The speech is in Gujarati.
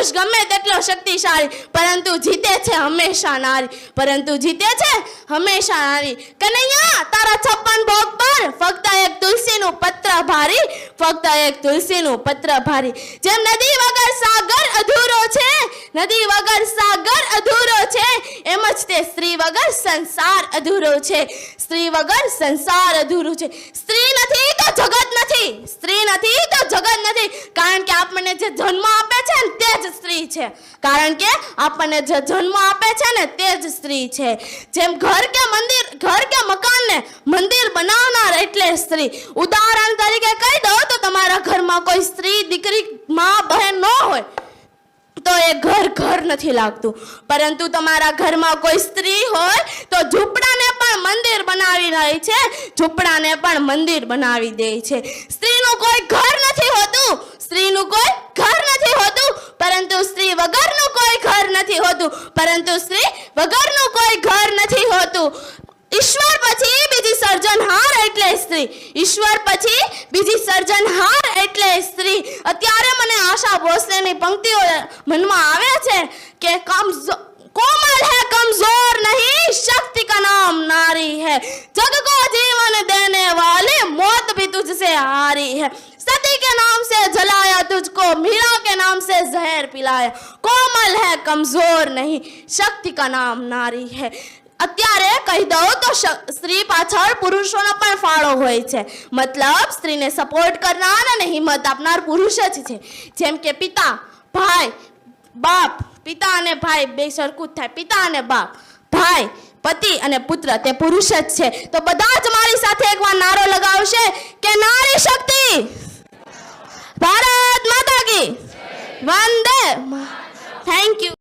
પુરુષ ગમે તેટલો શક્તિશાળી, પરંતુ જીતે છે હંમેશા નારી, પરંતુ જીતે છે હંમેશા નારી. કનૈયા તારા 56 ભોગ પર ફક્ત એક તુલસીનું પત્ર ભારી, ફક્ત એક તુલસીનું પત્ર ભારી. જેમ નદી વગર સાગર અધૂરો છે, નદી વગર સાગર અધૂરો છે, એમ જ તે સ્ત્રી વગર સંસાર અધૂરો છે, સ્ત્રી વગર સંસાર અધૂરો છે. સ્ત્રી નથી તો જગત નથી, સ્ત્રી નથી તો જગત નથી. કારણ કે આપણને જે જન્મ આપે છે ને તે જ સ્ત્રી છે, કારણ કે આપણને જે જન્મ આપે છે ને તે જ સ્ત્રી છે. જેમ ઘર કે મકાનને મંદિર બનાવનાર એટલે સ્ત્રી. ઉદાહરણ તરીકે કહી દઉં તો તમારા ઘરમાં કોઈ સ્ત્રી, દીકરી, માં, બહેન ન હોય તો એ ઘર નથી લાગતું, પરંતુ તમારા ઘરમાં કોઈ સ્ત્રી હોય તો ઝૂંપડાને પણ મંદિર બનાવી રહી છે, ઝૂંપડાને પણ મંદિર બનાવી દે છે. સ્ત્રીનું કોઈ ઘર નથી હોતું, સ્ત્રીનું કોઈ ઘર નથી હોતું, પરંતુ સ્ત્રી વગરનું કોઈ ઘર નથી હોતું, પરંતુ સ્ત્રી વગરનું કોઈ ઘર નથી હોતું. ઈશ્વર પછી બીજી સર્જનહાર એટલે સ્ત્રી, ઈશ્વર પછી બીજી સર્જનહાર એટલે સ્ત્રી. અત્યારે મને આશા ભોસલેની પંક્તિઓ મનમાં આવે છે કે कोमल है कमजोर नहीं, शक्ति का नाम नारी है, जग को जीवन देने वाले मौत भी तुझसे हारी है, सती के नाम से जलाया तुझको, मीरा के नाम से जहर पिलाया, कोमल है कमजोर नहीं, शक्ति का नाम नारी है. અત્યારે કહી દઉં તો સ્ત્રી પાછળ પુરુષોનો પણ ફાળો હોય છે, મતલબ સ્ત્રીને સપોર્ટ કરનાર અને હિંમત આપનાર પુરુષ જ છે. જેમ કે પિતા, ભાઈ, બાપ, પિતા અને ભાઈ બે સરખું જ થાય, પિતા અને બાપ, ભાઈ, પતિ અને પુત્ર તે પુરુષ જ છે. તો બધા જ મારી સાથે એકવાર નારો લગાવશે કે નારી શક્તિ, ભારત માતા કી વંદે. Thank you.